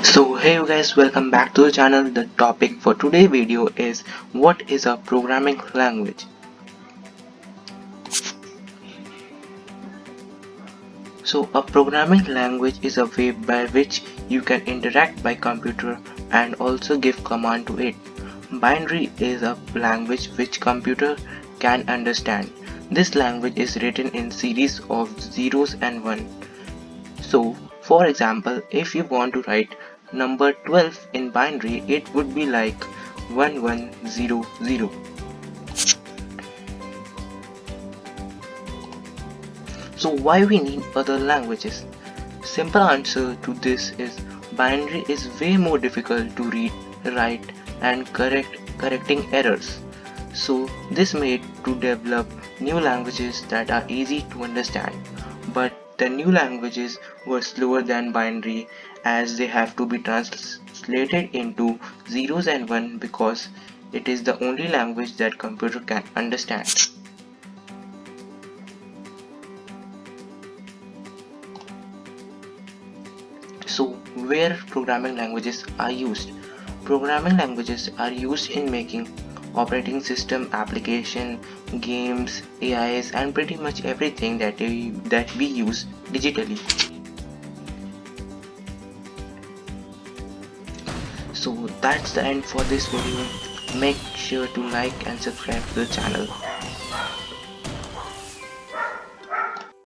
So hey you guys, welcome back to the channel. The topic for today's video is what is a programming language. So a programming language is a way by which you can interact by computer and also give command to it. Binary is a language which computer can understand. This language is written in series of zeros and one. So, for example, if you want to write number 12 in binary, it would be like 1100. So why we need other languages? Simple answer to this is binary is way more difficult to read, write and correcting errors. So this made to develop new languages that are easy to understand. But the new languages were slower than binary as they have to be translated into zeros and one because it is the only language that computer can understand. So where programming languages are used? Programming languages are used in making operating system, application, games, AIs and pretty much everything that we use digitally. So that's the end for this video. Make sure to like and subscribe to the channel.